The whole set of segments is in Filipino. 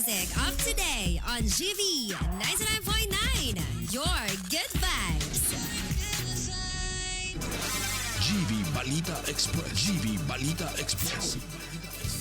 music of today on GV 99.9, your good vibes. GV Balita Express. GV Balita Express.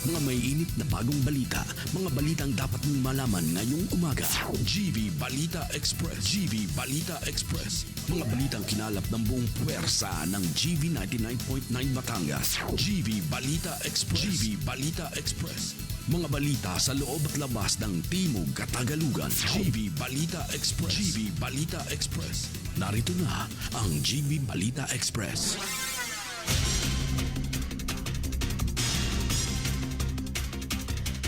Mga may init na bagong balita. Mga balitang dapat mong malaman ngayong umaga. GV Balita Express. GV Balita Express. Mga balitang kinalap ng buong puwersa ng GV 99.9 Batangas. GV Balita Express. GV Balita Express. Mga balita sa loob at labas ng Timog Katagalugan. GV Balita Express. GV Balita Express. Narito na ang GV Balita Express.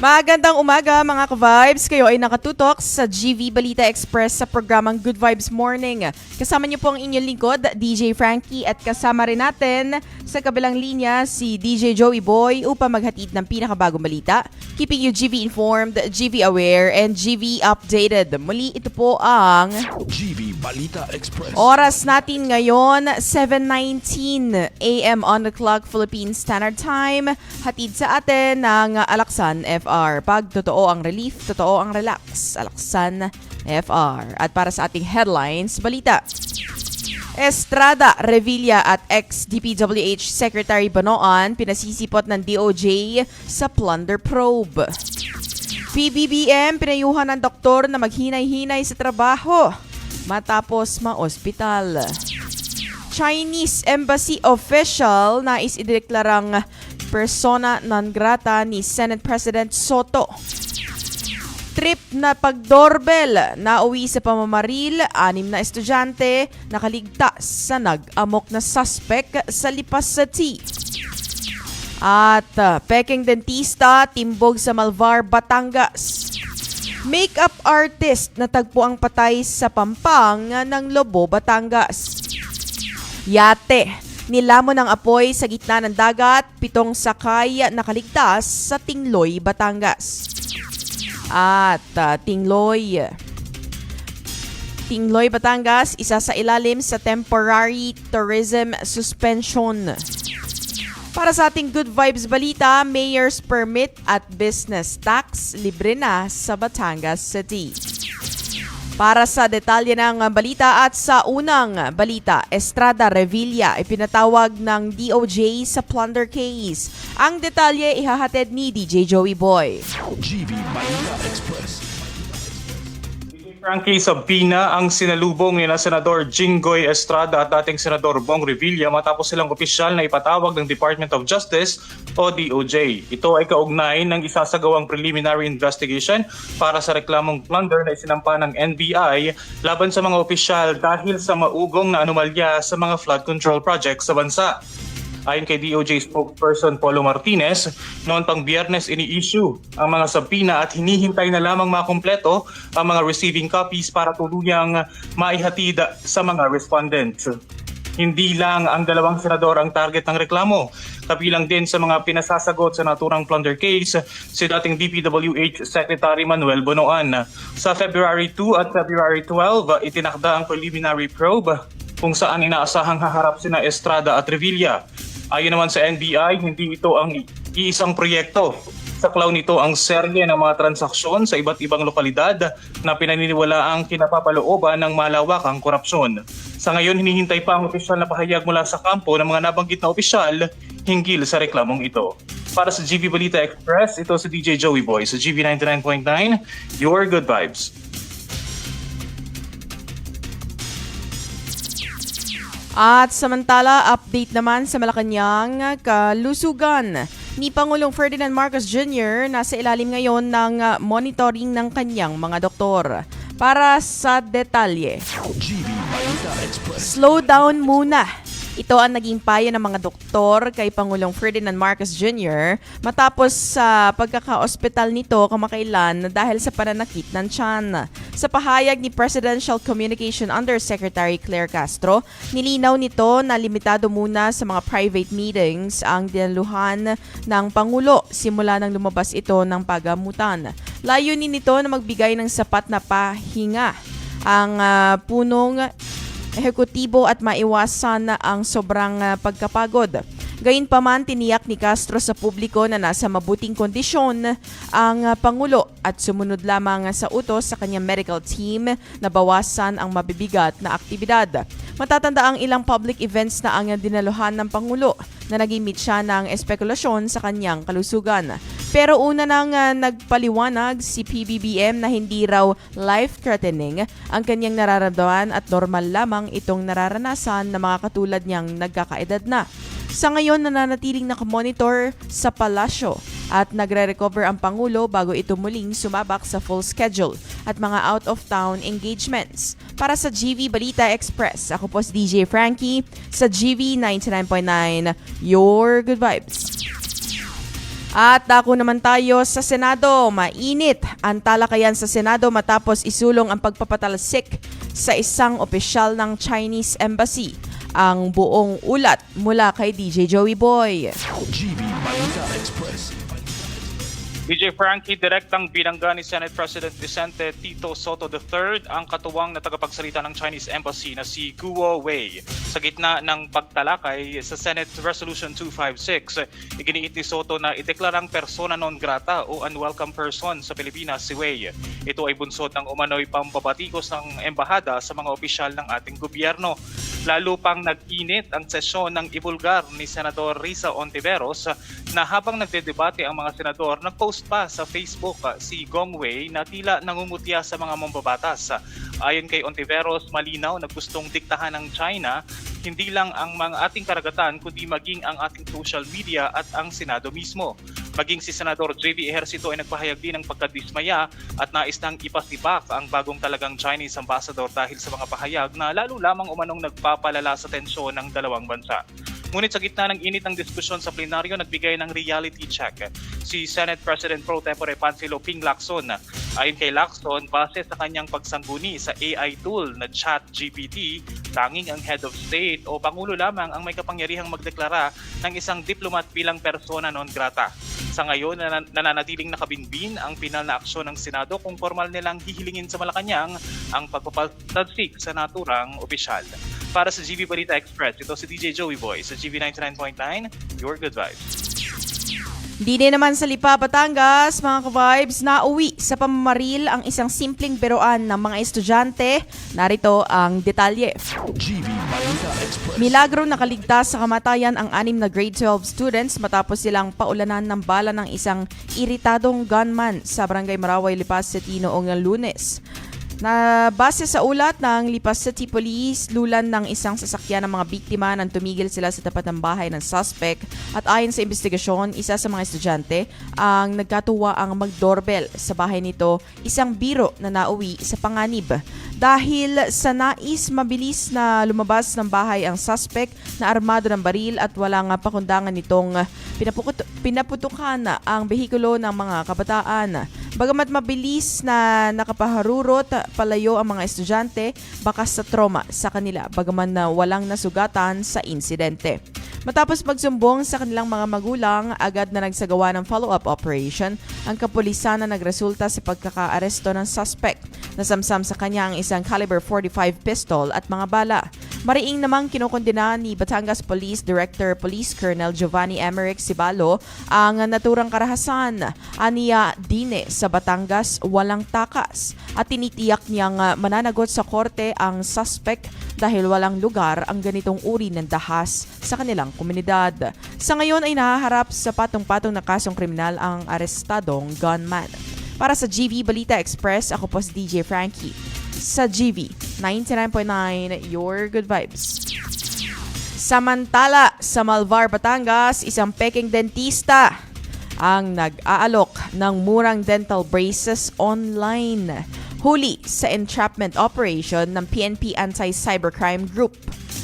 Magandang umaga mga ka-vibes. Kayo ay nakatutok sa GV Balita Express sa programang Good Vibes Morning. Kasama niyo po ang inyong lingkod, DJ Frankie, at kasama rin natin sa kabilang linya si DJ Joey Boy upang maghatid ng pinakabagong balita. Keeping you GV informed, GV aware, and GV updated. Muli ito po ang GV Balita Express. oras natin ngayon, 7:19 AM on the clock, Philippine Standard Time. Hatid sa atin ng Alaksan FR. Pag totoo ang relief, totoo ang relax. Alaksan FR. At para sa ating headlines, balita. Estrada, Revilla at ex-DPWH Secretary Banoan pinasisipot ng DOJ sa plunder probe. PBBM pinayuhan ng doktor na maghinay-hinay sa trabaho matapos ma-ospital. Chinese Embassy official nais ideklarang persona non grata ni Senate President Soto. Trip na pag-doorbell, nauwi sa pamamaril, 6 na estudyante, nakaligtas sa nag-amok na suspect sa Lipas City. At peking dentista, timbog sa Malvar, Batangas. Makeup artist na tagpo ang patay sa pampang ng Lobo, Batangas. Yate, nilamon ng apoy sa gitna ng dagat, 7 sakay nakaligtas sa Tingloy, Batangas. At Tingloy, Batangas, isa sa ilalim sa temporary tourism suspension. Para sa ating Good Vibes balita, mayor's permit at business tax libre na sa Batangas City. Para sa detalye ng balita at sa unang balita, Estrada, Revilla ay pinatawag ng DOJ sa plunder case. Ang detalye ihahatid ni DJ Joey Boy. GV Balita Express. Frankie, sabina ang sinalubong ni Senador Jinggoy Estrada at dating Senador Bong Revilla matapos silang opisyal na ipatawag ng Department of Justice o DOJ. Ito ay kaugnay ng isasagawang preliminary investigation para sa reklamong plunder na isinampa ng NBI laban sa mga opisyal dahil sa maugong na anomalya sa mga flood control projects sa bansa. Ayon kay DOJ spokesperson Polo Martinez, noon pang Biyernes ini-issue ang mga sabina at hinihintay na lamang makumpleto ang mga receiving copies para tuluyang maihatid sa mga respondents. Hindi lang ang 2 senador ang target ng reklamo. Kabilang din sa mga pinasasagot sa naturang plunder case si dating DPWH Secretary Manuel Bonoan. Sa February 2 at February 12, itinakda ang preliminary probe kung saan inaasahang haharap sina Estrada at Revilla. Ayon naman sa NBI, hindi ito ang iisang proyekto. Saklaw nito ang serye ng mga transaksyon sa iba't ibang lokalidad na pinaniniwala ang kinapapalooban ng malawakang korupsyon. Sa ngayon, hinihintay pa ang opisyal na pahayag mula sa kampo ng mga nabanggit na opisyal hinggil sa reklamong ito. Para sa GV Balita Express, ito si DJ Joey Boy sa GV 99.9, your good vibes. At samantala, update naman sa Malacanang, kalusugan ni Pangulong Ferdinand Marcos Jr. nasa ilalim ngayon ng monitoring ng kanyang mga doktor. Para sa detalye, GV Balita Express. slow down muna. Ito ang naging payo ng mga doktor kay Pangulong Ferdinand Marcos Jr. matapos sa pagkaka-ospital nito kamakailan dahil sa pananakit ng tiyan. Sa pahayag ni Presidential Communication Undersecretary Claire Castro, nilinaw nito na limitado muna sa mga private meetings ang dinaluhan ng Pangulo simula nang lumabas ito ng pagamutan. Layunin nito na magbigay ng sapat na pahinga ang punong ehekutibo at maiwasan ang sobrang pagkapagod. Gayunpaman, tiniyak ni Castro sa publiko na nasa mabuting kondisyon ang Pangulo at sumunod lamang sa utos sa kanyang medical team na bawasan ang mabibigat na aktibidad. Matatanda ang ilang public events na ang dinaluhan ng Pangulo na nagimit siya ng espekulasyon sa kanyang kalusugan. Pero una nang nagpaliwanag si PBBM na hindi raw life-threatening ang kanyang nararamdaman at normal lamang itong nararanasan ng mga katulad niyang nagkakaedad na. Sa ngayon, nananatiling nakamonitor sa palasyo at nagre-recover ang Pangulo bago ito muling sumabak sa full schedule at mga out-of-town engagements. Para sa GV Balita Express, ako po si DJ Frankie sa GV 99.9, Your Good Vibes. At dako naman tayo sa Senado. Mainit ang talakayan sa Senado matapos isulong ang pagpapatalsik sa isang opisyal ng Chinese Embassy. Ang buong ulat mula kay DJ Joey Boy. GV Balita Express. DJ Frankie, direktang binangga ni Senate President Vicente Tito Soto III ang katuwang na tagapagsalita ng Chinese Embassy na si Guo Wei. Sa gitna ng pagtalakay sa Senate Resolution 256, iginiit ni Soto na ideklarang persona non grata o unwelcome person sa Pilipinas si Wei. Ito ay bunsod ng umano'y pambabatikos ng embahada sa mga opisyal ng ating gobyerno. Lalo pang nag-init ang sesyon ng ibulgar ni Senador Risa Ontiveros na habang nagdedebate ang mga senador, nag-post pa sa Facebook si Gong Wei na tila nangungutya sa mga mambabatas. Ayon kay Ontiveros, malinaw na gustong diktahan ng China hindi lang ang mga ating karagatan kundi maging ang ating social media at ang Senado mismo. Maging si Senador JV Ejercito ay nagpahayag din ng pagkadismaya at nais nang ipasibak ang bagong talagang Chinese ambassador dahil sa mga pahayag na lalo lamang umanong nagpapalala sa tensyon ng dalawang bansa. Ngunit sa gitna ng init ng diskusyon sa plenaryo, nagbigay ng reality check si Senate President Pro Tempore Panfilo Ping Lacson. Ayon kay Lacson, base sa kanyang pagsangguni sa AI tool na ChatGPT, tanging ang head of state o pangulo lamang ang may kapangyarihang magdeklara ng isang diplomat bilang persona non grata. Sa ngayon, nananatiling nakabinbin ang pinal na aksyon ng Senado kung formal nilang hihilingin sa Malacanang ang pagpapaltadsik sa naturang opisyal. Para sa GV Balita Express, ito si DJ Joey Boy sa GV 99.9, Your Good Vibes. Di din naman sa Lipa, Batangas, mga ka-vibes, nauwi sa pamamaril ang isang simpleng biruan ng mga estudyante. Narito ang detalye. GV Balita Express. Milagro nakaligtas sa kamatayan ang 6 na grade 12 students matapos silang paulanan ng bala ng isang iritadong gunman sa Barangay Maraway, Lipas City noong Lunes. Na base sa ulat ng Lipas City Police, lulan ng isang sasakyan ng mga biktima nang tumigil sila sa tapat ng bahay ng suspect at ayon sa investigasyon, isa sa mga estudyante ang nagkatuwa ang mag-doorbell sa bahay nito, isang biro na nauwi sa panganib. Dahil sa nais mabilis na lumabas ng bahay ang suspect na armado ng baril at walang pakundangan nitong pinaputukan ang behikulo ng mga kabataan. Bagamat mabilis na nakapaharurot palayo ang mga estudyante, bakas sa trauma sa kanila bagaman na walang nasugatan sa insidente. Matapos magsumbong sa kanilang mga magulang, agad na nagsagawa ng follow-up operation ang kapulisan na nagresulta sa pagkakaaresto ng suspect. Nasamsam sa kanya ang isang caliber .45 pistol at mga bala. Mariing namang kinukondena ni Batangas Police Director Police Colonel Giovanni Emerick Cibalo ang naturang karahasan. Aniya dine sa Batangas walang takas at tinitiyak niyang mananagot sa korte ang suspect dahil walang lugar ang ganitong uri ng dahas sa kanilang komunidad. Sa ngayon ay nahaharap sa patong-patong na kasong kriminal ang arestadong gunman. Para sa GV Balita Express, ako po si DJ Frankie. Sa GV 99.9, Your Good Vibes. Samantala, sa Malvar, Batangas, isang peking dentista ang nag-aalok ng murang dental braces online. Huli sa entrapment operation ng PNP Anti-Cybercrime Group.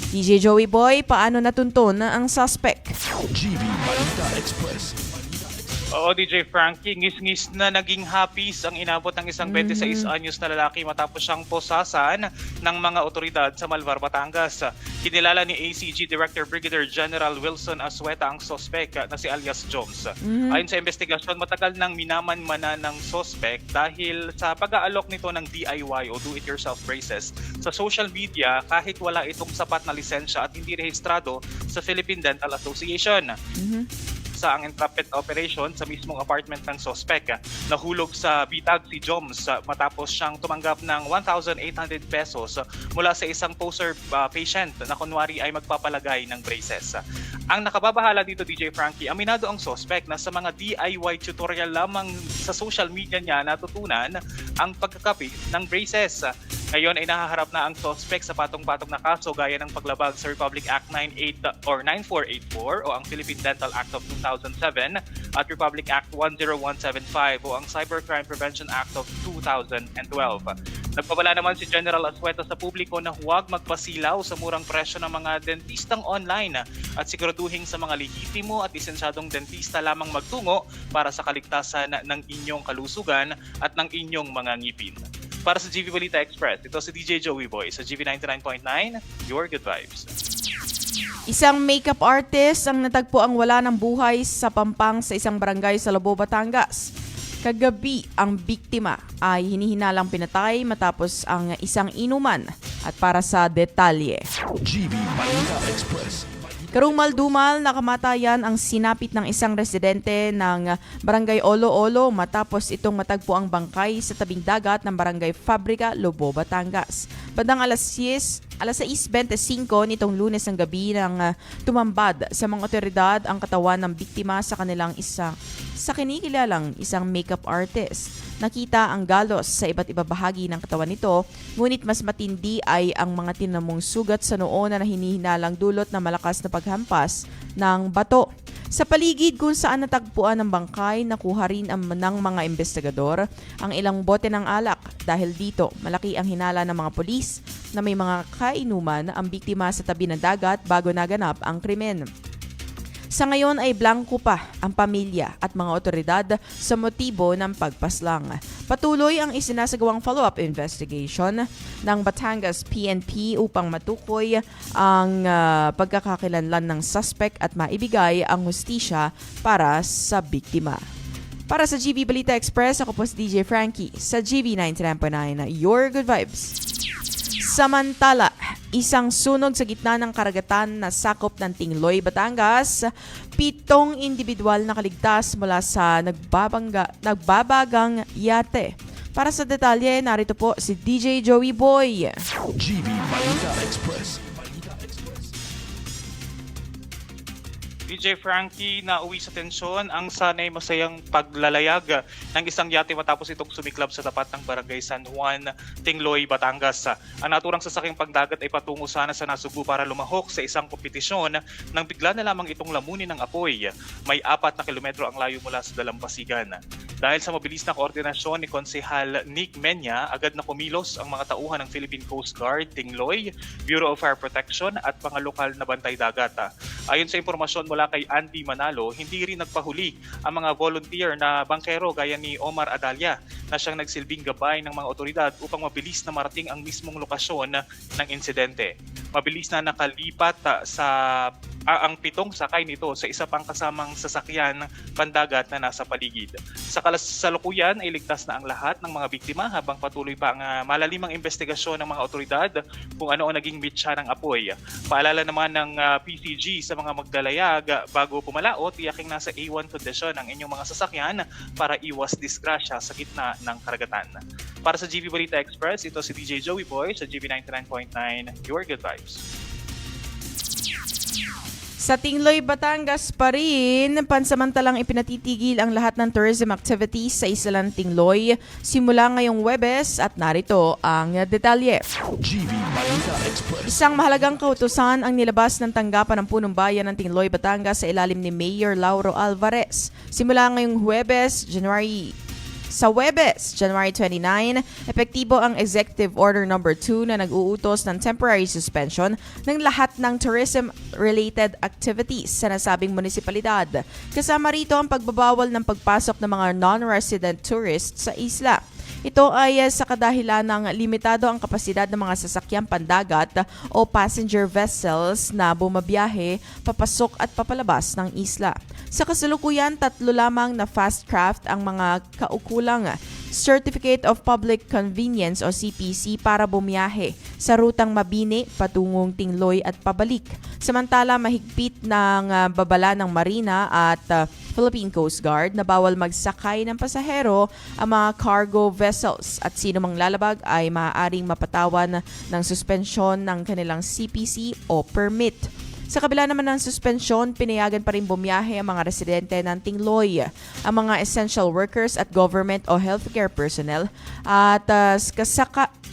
DJ Joey Boy, paano natuntun ang suspect? GV Balita Express. Oo, DJ Frankie, ngis-ngis na naging hapis ang inabot ng isang 26 anyos na lalaki matapos siyang posasan ng mga otoridad sa Malvar, Batangas. Kinilala ni ACG Director Brigadier General Wilson Asueta ang sospek na si alias Jones. Ayon sa investigasyon, matagal nang minamanmana ng sospek dahil sa pag-aalok nito ng DIY o do-it-yourself braces sa social media kahit wala itong sapat na lisensya at hindi rehistrado sa Philippine Dental Association. Sa ang entrapment operation sa mismong apartment ng sospek. Nahulog sa bitag si Joms matapos siyang tumanggap ng 1,800 pesos mula sa isang poser patient na kunwari ay magpapalagay ng braces. Ang nakababahala dito, DJ Frankie, aminado ang sospek na sa mga DIY tutorial lamang sa social media niya natutunan ang pagkakapit ng braces. Ngayon ay nahaharap na ang suspect sa patong-patong na kaso gaya ng paglabag sa Republic Act 9484 o ang Philippine Dental Act of 2007 at Republic Act 10175 o ang Cybercrime Prevention Act of 2012. Nagpabala naman si General Asueta sa publiko na huwag magpasilaw sa murang presyo ng mga dentistang online at siguraduhin sa mga lehitimo at lisensyadong dentista lamang magtungo para sa kaligtasan ng inyong kalusugan at ng inyong mga ngipin. Para sa GV Balita Express, ito si DJ Joey Boy sa GV 99.9, Your Good Vibes. Isang makeup artist ang natagpo ang wala ng buhay sa Pampang sa isang barangay sa Lobo, Batangas. Kagabi, ang biktima ay hinihinalang pinatay matapos ang isang inuman. At para sa detalye, GV Balita Express. Karumal-dumal na kamatayan ang sinapit ng isang residente ng Barangay Olo-Olo matapos itong matagpo ang bangkay sa tabing dagat ng Barangay Fabrica, Lobo, Batangas. Bandang alas 6:25 nitong Lunes ng gabi nang tumambad sa mga otoridad ang katawan ng biktima sa kinikilalang isang makeup artist. Nakita ang galos sa iba't iba bahagi ng katawan nito, ngunit mas matindi ay ang mga tinamong sugat sa noo na hinihinalang dulot na malakas na paghampas ng bato. Sa paligid kung saan natagpuan ng bangkay, nakuha rin ng mga investigador ang ilang bote ng alak. Dahil dito, malaki ang hinala ng mga pulis na may mga kainuman ang biktima sa tabi ng dagat bago naganap ang krimen. Sa ngayon ay blanco pa ang pamilya at mga otoridad sa motibo ng pagpaslang. Patuloy ang isinasagawang follow-up investigation ng Batangas PNP upang matukoy ang pagkakakilanlan ng suspect at maibigay ang hustisya para sa biktima. Para sa GV Balita Express, ako po si DJ Frankie sa GV 99.9, Your Good Vibes. Samantala, isang sunog sa gitna ng karagatan na sakop ng Tingloy, Batangas, 7 individual na kaligtas mula sa nagbabagang yate. Para sa detalye, narito po si DJ Joey Boy. GV Balita Express. DJ Frankie, nauwi sa tensyon ang sanay masayang paglalayag ng isang yate matapos itong sumiklab sa tapat ng Barangay San Juan, Tingloy, Batangas. Ang naturang sasakyang pagdagat ay patungo sana sa Nasugbu para lumahok sa isang kompetisyon nang bigla na lamang itong lamunin ng apoy. May 4 na kilometro ang layo mula sa Dalampasigan. Dahil sa mabilis na koordinasyon ni Konsehal Nick Menya, agad na kumilos ang mga tauhan ng Philippine Coast Guard, Tingloy, Bureau of Fire Protection at mga lokal na bantay dagat. Ayon sa impormasyon mula kay Andy Manalo, hindi rin nagpahuli ang mga volunteer na bangkero gaya ni Omar Adalia na siyang nagsilbing gabay ng mga otoridad upang mabilis na marating ang mismong lokasyon ng insidente. Mabilis na nakalipat ang 7 sakay nito sa isa pang kasamang sasakyan pandagat na nasa paligid. Sa kasalukuyan ay ligtas na ang lahat ng mga biktima habang patuloy pa ang malalimang investigasyon ng mga otoridad kung ano ang naging mitsa ng apoy. Paalala naman ng PCG sa mga magdalayag bago pumalaot, tiyaking nasa A1 kondisyon ang inyong mga sasakyan para iwas disgrasya sa gitna ng karagatan. Para sa GV Balita Express, ito si DJ Joey Boy sa GV 99.9, Your Good Vibes. Sa Tingloy, Batangas pa rin, pansamantalang ipinatitigil ang lahat ng tourism activities sa Isla ng Tingloy simula ngayong Huwebes at narito ang detalye. GV Balita Express. Isang mahalagang kautusan ang nilabas ng tanggapan ng punong bayan ng Tingloy, Batangas sa ilalim ni Mayor Lauro Alvarez. Simula ngayong Huwebes, January 29, epektibo ang Executive Order No. 2 na nag-uutos ng temporary suspension ng lahat ng tourism-related activities sa nasabing munisipalidad. Kasama rito ang pagbabawal ng pagpasok ng mga non-resident tourists sa isla. Ito ay sa kadahilan ng limitado ang kapasidad ng mga sasakyang pandagat o passenger vessels na bumabiyahe, papasok at papalabas ng isla. Sa kasalukuyan, 3 lamang na fast craft ang mga kaukulang Certificate of Public Convenience o CPC para bumiyahe sa rutang Mabini patungong Tingloy at pabalik. Samantala, mahigpit ng babala ng Marina at Philippine Coast Guard na bawal magsakay ng pasahero ang mga cargo vessels at sino mang lalabag ay maaaring mapatawan ng suspensyon ng kanilang CPC o permit. Sa kabila naman ng suspensyon, pinayagan pa rin bumiyahe ang mga residente ng Tingloy, ang mga essential workers at government o healthcare personnel at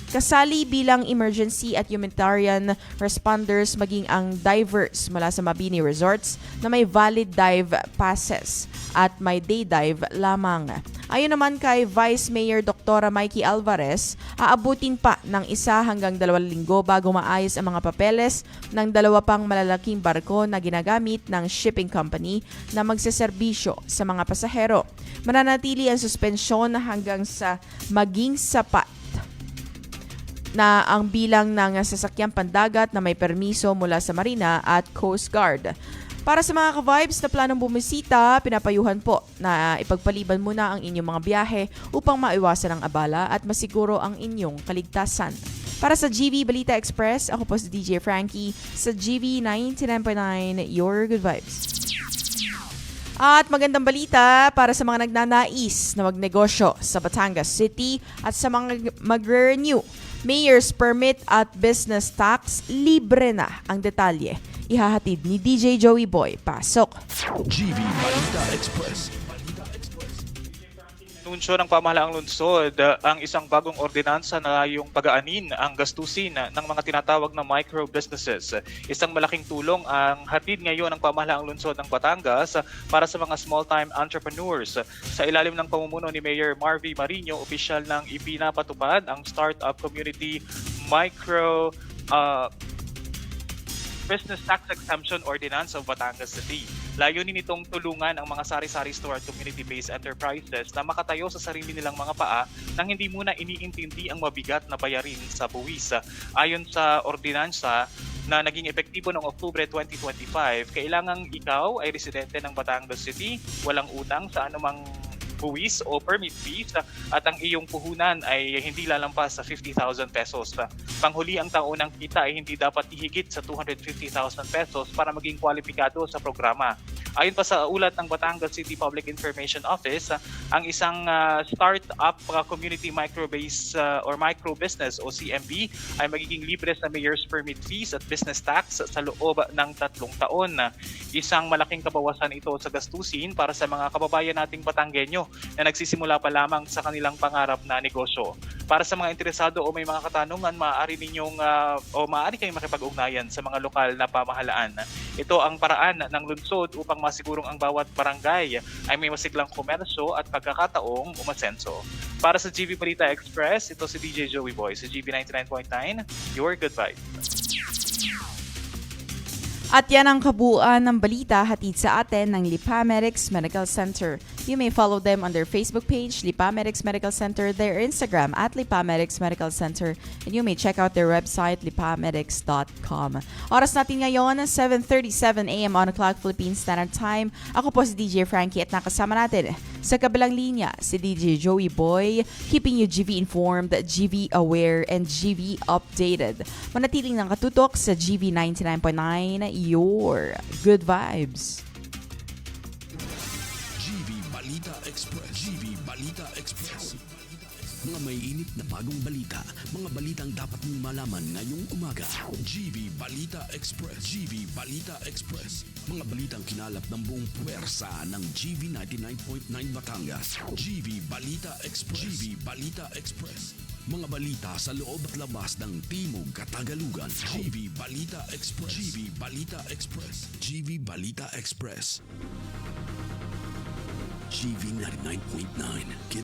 kasali bilang emergency at humanitarian responders maging ang divers mula sa Mabini Resorts na may valid dive passes at may day dive lamang. Ayon naman kay Vice Mayor Dr. Mikey Alvarez, aabutin pa ng 1 hanggang 2 linggo bago maayos ang mga papeles ng 2 pang malalaking barko na ginagamit ng shipping company na magseserbisyo sa mga pasahero. Mananatili ang suspensyon hanggang sa maging sapat na ang bilang ng sasakyang pandagat na may permiso mula sa Marina at Coast Guard. Para sa mga ka-vibes na planong bumisita, pinapayuhan po na ipagpaliban muna ang inyong mga biyahe upang maiwasan ang abala at masiguro ang inyong kaligtasan. Para sa GV Balita Express, ako po si DJ Frankie sa GV 99.9, Your Good Vibes. At magandang balita para sa mga nagnanais na magnegosyo sa Batangas City at sa mga magre-renew. Mayor's Permit at Business Tax, libre na ang detalye. Ihahatid ni DJ Joey Boy. Pasok! GV Balita Express. Anunsyo ng pamahalaang lungsod ang isang bagong ordinansa na yung pag-aanin ang gastusin ng mga tinatawag na micro businesses. Isang malaking tulong ang hatid ngayon ng pamahalaang lungsod ng Batangas para sa mga small-time entrepreneurs. Sa ilalim ng pamumuno ni Mayor Marvy Marino, opisyal nang ipinapatupad ang Startup Community Micro Business Tax Exemption Ordinance of Batangas City. Layunin nitong tulungan ang mga sari-sari store at community-based enterprises na makatayo sa sarili nilang mga paa nang hindi muna iniintindi ang mabigat na bayarin sa buwis. Ayon sa ordinansa na naging epektibo noong Oktubre 2025, kailangang ikaw ay residente ng Batangas City, walang utang sa anumang buwis o permit fees at ang iyong puhunan ay hindi lalampas sa 50,000 pesos. Panghuli ang taonang kita ay hindi dapat ihigit sa 250,000 pesos para maging kwalipikado sa programa. Ayon pa sa ulat ng Batangas City Public Information Office, ang isang start-up community micro-base or micro-business o CMB ay magiging libre sa mayor's permit fees at business tax sa loob ng 3 taon. Isang malaking kabawasan ito sa gastusin para sa mga kababayan nating Batanggenyo na nagsisimula pa lamang sa kanilang pangarap na negosyo. Para sa mga interesado o may mga katanungan, maaari kayong makipag-ugnayan sa mga lokal na pamahalaan. Ito ang paraan ng lungsod upang masigurong ang bawat barangay ay may masiglang komersyo at pagkakataong umasenso. Para sa GV Balita Express, ito si DJ Joey Boy sa GV 99.9, Your Good Vibe. At yan ang kabuuan ng balita hatid sa atin ng Lipa Medics Medical Center. You may follow them on their Facebook page, Lipa Medics Medical Center, their Instagram at Lipa Medics Medical Center, and you may check out their website, lipamedics.com. Oras natin ngayon, 7:37 a.m. on the clock, Philippine Standard Time. Ako po si DJ Frankie at nakasama natin sa kabilang linya si DJ Joey Boy, keeping you GV informed, GV aware, and GV updated. Manatiling ng katutok sa GV 99.9, Your Good Vibes. GV Balita Express. GV Balita Express. Mga may init na bagong balita. Mga balitang dapat mong malaman ngayong umaga. GV Balita Express. GV Balita Express. Mga balitang kinalap ng buong puwersa ng GV 99.9 Batangas. GV Balita Express. GV Balita Express. Mga balita sa loob at labas ng Timog Katagalugan. GV Balita Express. GV Balita Express. GV Balita Express. GV 99.9.